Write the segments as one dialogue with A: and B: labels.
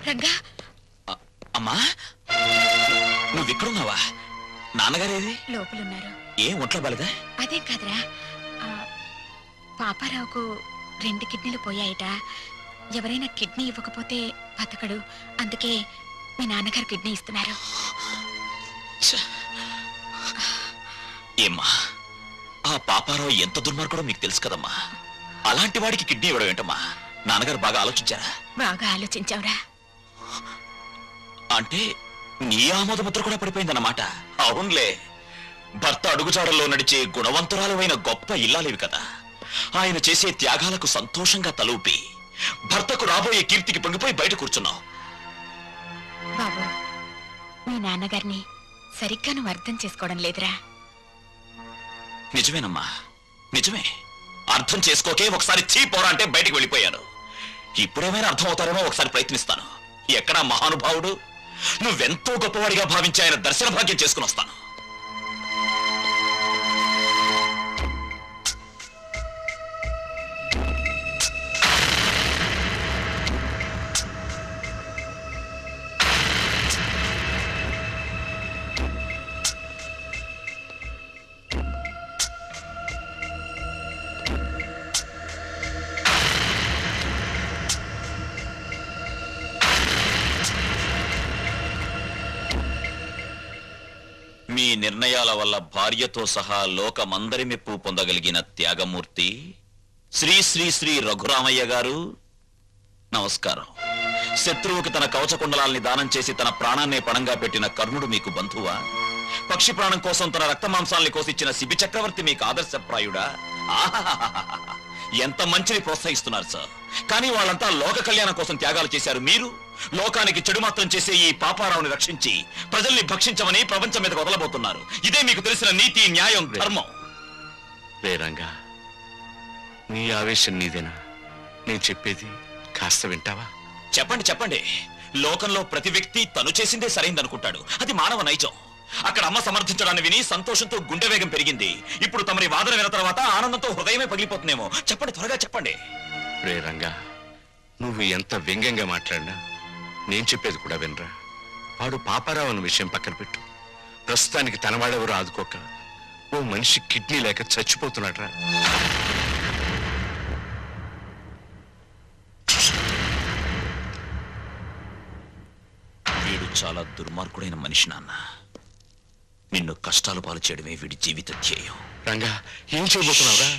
A: రంగా
B: అమ్మా నువ్విక్కడున్నావా? నాన్నగారేది?
A: లోపలున్నారు.
B: ఏం ఒంట్లో బాలేదా?
A: అదేం కాదురా, పాపారావుకు 2 కిడ్నీలు పోయాయట. ఎవరైనా కిడ్నీ ఇవ్వకపోతే బతకడు. అందుకే మీ నాన్నగారు కిడ్నీ ఇస్తున్నారు.
B: ఏమ్మా, ఆ పాపారావు ఎంత దుర్మార్గుడో మీకు తెలుసు కదమ్మా. అలాంటి వాడికి కిడ్నీ ఇవ్వడం ఏంటమ్మా? నాన్నగారు బాగా ఆలోచించారా?
A: బాగా ఆలోచించావురా.
B: అంటే నీ ఆమోద ముద్ర కూడా పడిపోయిందన్నమాట. అవునులే, భర్త అడుగుజాడల్లో నడిచే గుణవంతురాలైన గొప్ప ఇల్లాలేవి కదా. ఆయన చేసే త్యాగాలకు సంతోషంగా తలూపి భర్తకు రాబోయే కీర్తికి పొంగిపోయి బయట కూర్చున్నావు.
A: బాబు, మీ నాన్నగారిని సరిగ్గా నువ్వు అర్థం చేసుకోవడం లేదురా.
B: నిజమేనమ్మా, నిజమే. అర్థం చేసుకోకే ఒకసారి చీపోరా అంటే బయటికి వెళ్ళిపోయాను. ఇప్పుడేమైనా అర్థం అవుతారేమో ఒకసారి ప్రయత్నిస్తాను. ఎక్కడా మహానుభావుడు? నువ్వెంతో గొప్పవాడిగా భావించి ఆయన దర్శన భాగ్యం చేసుకుని వస్తాను. మీ నిర్ణయాల వల్ల భార్యతో సహా లోకమందరి మెప్పు పొందగలిగిన త్యాగమూర్తి శ్రీ శ్రీ శ్రీ రఘురామయ్య గారు నమస్కారం. శత్రువుకి తన కవచకుండలాల్ని దానం చేసి తన ప్రాణాన్నే పణంగా పెట్టిన కర్ణుడు మీకు బంధువా? పక్షి ప్రాణం కోసం తన రక్తమాంసాల్ని కోసిచ్చిన శిబి చక్రవర్తి మీకు ఆదర్శప్రాయుడా? ఎంత మంచిని ప్రోత్సహిస్తున్నారు సార్. కానీ వాళ్ళంతా లోక కళ్యాణం కోసం త్యాగాలు చేశారు. మీరు లోకానికి చెడు మాత్రం చేసే ఈ పాపారావుని రక్షించి ప్రజల్ని భక్షించమని ప్రపంచం మీదకు వదలబోతున్నారు. ఇదే మీకు తెలిసిన నీతి, న్యాయం, ధర్మం.
C: రేరంగా, నీ ఆవేశం నీదేనా? నేను చెప్పేది కాస్త వింటావా?
B: చెప్పండి చెప్పండి. లోకంలో ప్రతి వ్యక్తి తను చేసిందే సరైందనుకుంటాడు. అది మానవ నైజం. అక్కడ అమ్మ సమర్థించడాన్ని విని సంతోషంతో గుండె వేగం పెరిగింది. ఇప్పుడు తమరి వాదన విన్న తర్వాత ఆనందంతో హృదయమే పగిలిపోతుందేమో. చెప్పండి, త్వరగా చెప్పండి.
C: రేరంగా, నువ్వు ఎంత వ్యంగ్యంగా మాట్లాడినా నేను చెప్పేది కూడా వినరా. వాడు పాపారావు అన్న విషయం పక్కన పెట్టు. ప్రస్తుతానికి తనవాడెవరూ ఆదుకోక ఓ మనిషి కిడ్నీ లేక చచ్చిపోతున్నాడ్రా.
B: వీడు చాలా దుర్మార్గుడైన మనిషి నాన్న. నిన్ను కష్టాలు పాలు చేయడమే వీడి జీవిత ధ్యేయం.
C: రంగా, ఏం చేయబోతున్నావురా?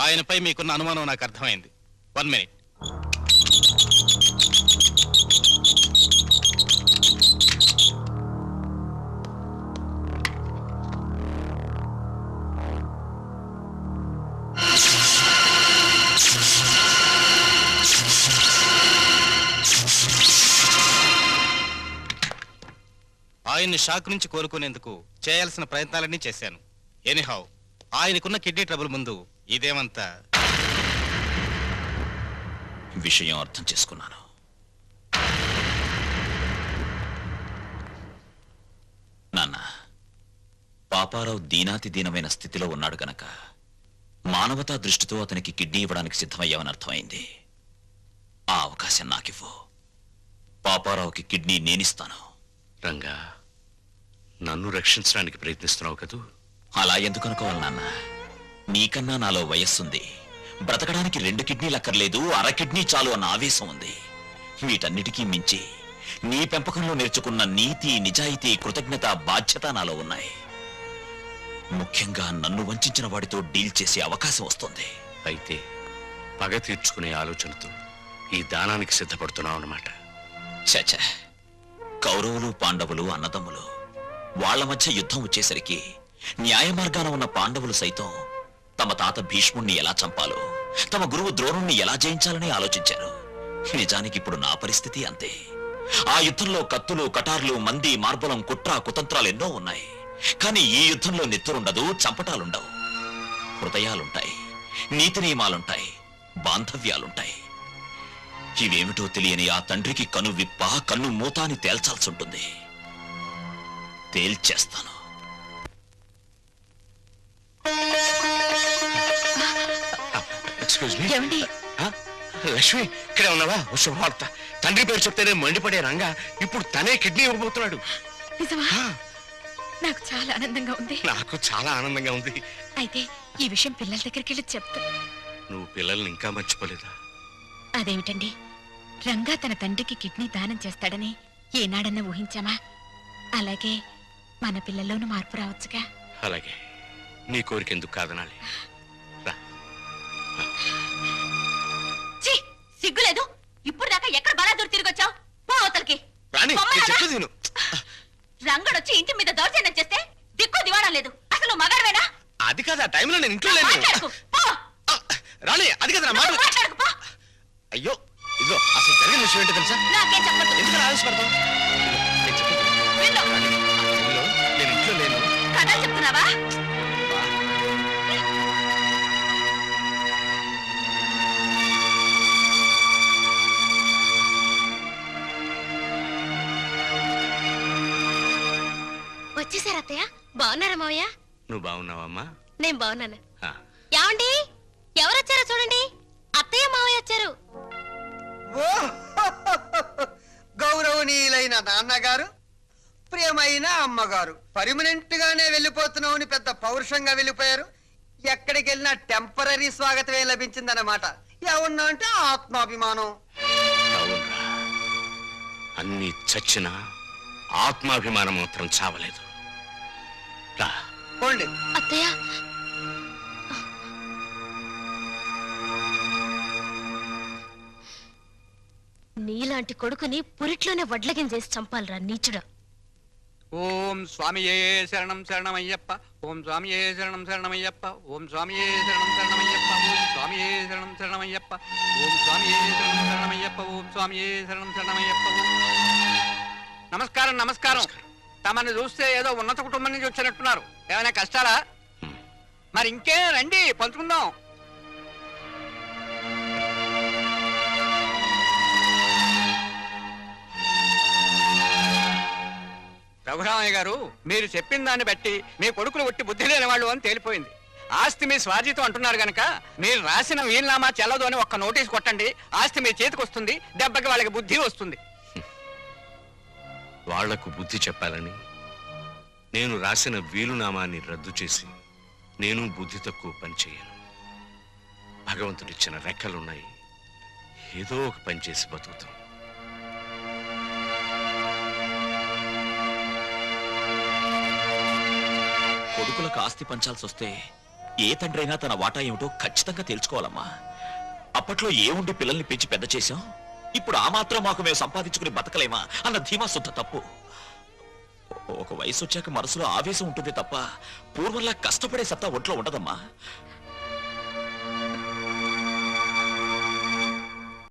D: ఆయనపై మీకున్న అనుమానం నాకు అర్థమైంది. 1 మినిట్. ఆయన్ని షాక్ నుంచి కోలుకునేందుకు చేయాల్సిన ప్రయత్నాలన్నీ చేశాను. ఎనీహౌ, ఆయనకున్న కిడ్నీ ట్రబుల్ ముందు ఇదేమంతా.
B: విషయం అర్థం చేసుకున్నాను. నాన్న, పాపారావు దీనాతి దీనమైన స్థితిలో ఉన్నాడు గనక మానవతా దృష్టితో అతనికి కిడ్నీ ఇవ్వడానికి సిద్ధమయ్యామని అర్థమైంది. ఆ అవకాశం నాకివ్వు. పాపారావుకి కిడ్నీ నేనిస్తాను.
C: రంగా, నన్ను రక్షించడానికి ప్రయత్నిస్తున్నావు కదూ?
B: అలా ఎందుకు అనుకోవాలి నాన్న? నీకన్నా నాలో వయస్సుంది. బ్రతకడానికి 2 కిడ్నీలు అక్కర్లేదు, అర కిడ్నీ చాలు అన్న ఆవేశం ఉంది. వీటన్నిటికీ మించి నీ పెంపకంలో నేర్చుకున్న నీతి, నిజాయితీ, కృతజ్ఞత, బాధ్యత నాలో ఉన్నాయి. ముఖ్యంగా నన్ను వంచిన వాడితో డీల్ చేసే అవకాశం వస్తుంది.
C: అయితే పగ తీర్చుకునే ఆలోచనతో ఈ దానానికి సిద్ధపడుతున్నావు అన్నమాట.
B: చచ, కౌరవులు పాండవులు అన్నదమ్ములు, వాళ్ల మధ్య యుద్ధం వచ్చేసరికి న్యాయ మార్గాన ఉన్న పాండవులు సైతం తమ తాత భీష్ముణ్ణి ఎలా చంపాలో, తమ గురువు ద్రోణుణ్ణి ఎలా జయించాలని ఆలోచించారు. నిజానికి ఇప్పుడు నా పరిస్థితి అంతే. ఆ యుద్ధంలో కత్తులు, కటార్లు, మంది, మార్బలం, కుట్ర, కుతంత్రాలు ఎన్నో ఉన్నాయి. కానీ ఈ యుద్ధంలో నెత్తురుండదు, చంపటాలుండవు. హృదయాలుంటాయి, నీతి నియమాలుంటాయి, బాంధవ్యాలుంటాయి. ఇవేమిటో తెలియని ఆ తండ్రికి కను విప్ప, కన్ను మూత అని తేల్చాల్సి ఉంటుంది. తేల్చేస్తాను.
C: Excuse me.
A: ఏమండి?
C: లక్ష్మి, ఇక్కడే ఉన్నావా? శుభవార్త. తండ్రి పేరు చెప్తేనే మండిపడే రంగా ఇప్పుడు తనే కిడ్నీ ఇవ్వబోతున్నాడు.
A: నిజమా? నాకు చాలా ఆనందంగా ఉంది.
C: నాకు చాలా ఆనందంగా ఉంది.
A: అయితే ఈ విషయం పిల్లల దగ్గరికి వెళ్ళి చెప్తా.
C: నువ్వు పిల్లల్ని ఇంకా మర్చిపోలేదా?
A: అదేమిటండి, రంగా తన తండ్రికి కిడ్నీ దానం చేస్తాడని ఏనాడన్నా ఊహించామా? అలాగే మన పిల్లల్లోనూ మార్పు రావచ్చుగా.
C: అలాగే, నీ కోరిక ఎందుకు కాదనాలి? రా.
A: సిగ్గులేదు? ఇప్పుడు దాకా ఎక్కడ బలాదూరు తిరిగొచ్చావు? పో అవతలకి.
C: రాణి, నేను చెప్పేది విను.
A: రంగడొచ్చి ఇంటి మీద దౌర్జన్యం చేస్తే దిక్కు దివాణం లేదు. అసలు మగాడవేనా?
C: అది కాదు, ఆ టైంలో నేను ఇంట్లో లేను.
A: మాట్లాడకు, పో.
C: రాణి, అది కదా మాట.
A: మాట్లాడకు, పో.
C: అయ్యో, ఇదిగో అసలు జరిగిన విషయం ఏంటో తెలుసా?
A: నాకేం చెప్పొద్దు.
C: ఎందుకు ఆవేశపడతావు? నేను చెప్పేది విను.
A: విను.
C: రాణి, ఆ టైంలో నేను ఇంట్లో లేను.
A: కథలు చెప్తున్నావా?
E: వచ్చేసారు అత్తయ్య. బాగున్నారా మావయ్య?
C: నువ్వు బాగున్నావమ్మా?
E: నేను బాగున్నాను.
C: ఆ.
E: ఏమండి, ఎవరొచ్చారో చూడండి. అత్తయ్య మావయ్య వచ్చారు.
F: గౌరవనీయులైన నాన్నగారు, ప్రియమైన అమ్మగారు, పర్మనెంట్ గానే వెళ్ళిపోతున్నామని పెద్ద పౌరుషంగా వెళ్ళిపోయారు. ఎక్కడికి వెళ్ళినా టెంపరీ స్వాగతమే లభించిందన్నమాట. ఏమన్నా అంటే ఆత్మాభిమానం.
C: అవునరా, అన్ని చచ్చినా ఆత్మాభిమానం మాత్రం చావలేదు. రా.
F: పోండి.
E: అత్తయ్య, నీలాంటి కొడుకుని పురిట్లోనే వడ్లగిన చేసి చంపాలరా నీచుడా.
G: ఓం స్వామియే శరణం శరణమయ్యప్ప. ఓం స్వామియే శరణం శరణమయ్యప్ప. ఓం స్వామియే శరణం శరణమయ్యప్ప. ఓం స్వామియే శరణం శరణమయ్యప్ప. ఓం స్వామియే శరణం శరణమయ్యప్ప. ఓం స్వామియే శరణం శరణమయ్యప్ప. నమస్కారం, నమస్కారం. తమను చూస్తే ఏదో ఉన్నత కుటుంబం నుంచి వచ్చినట్టున్నారు. ఏమైనా కష్టాలా? మరి ఇంకే రండి, పంచుకుందాం. రఘురామయ్య గారు, మీరు చెప్పిన దాన్ని బట్టి మీ కొడుకులు ఒట్టి బుద్ధి లేని వాళ్ళు అని తేలిపోయింది. ఆస్తి మీ స్వాధీతం అంటున్నారు గనక మీరు రాసిన వీలునామా చెల్లదు అని ఒక్క నోటీస్ కొట్టండి. ఆస్తి మీ చేతికి వస్తుంది. దెబ్బకి వాళ్ళకి బుద్ధి వస్తుంది.
C: వాళ్లకు బుద్ధి చెప్పాలని నేను రాసిన వీలునామాన్ని రద్దు చేసి నేను బుద్ధి తక్కువ పని చేయను. భగవంతుడిచ్చిన రెక్కలున్నాయి, ఏదో ఒక పని చేసి బతుకుతాం.
B: కొడుకులకు ఆస్తి పంచాల్సి వస్తే ఏ తండ్రైనా తన వాటా ఏమిటో ఖచ్చితంగా తెలుసుకోవాలమ్మా. అప్పట్లో ఏముండి పిల్లల్ని పెంచి పెద్ద చేశాం, ఇప్పుడు ఆ మాత్రం మాకు మేము సంపాదించుకుని బతకలేమా అన్న ధీమా శుద్ధ తప్పు. ఒక వయసు వచ్చాక మనసులో ఆవేశం ఉంటుంది తప్ప పూర్వంలా కష్టపడే సత్తా ఒంట్లో ఉండదమ్మా.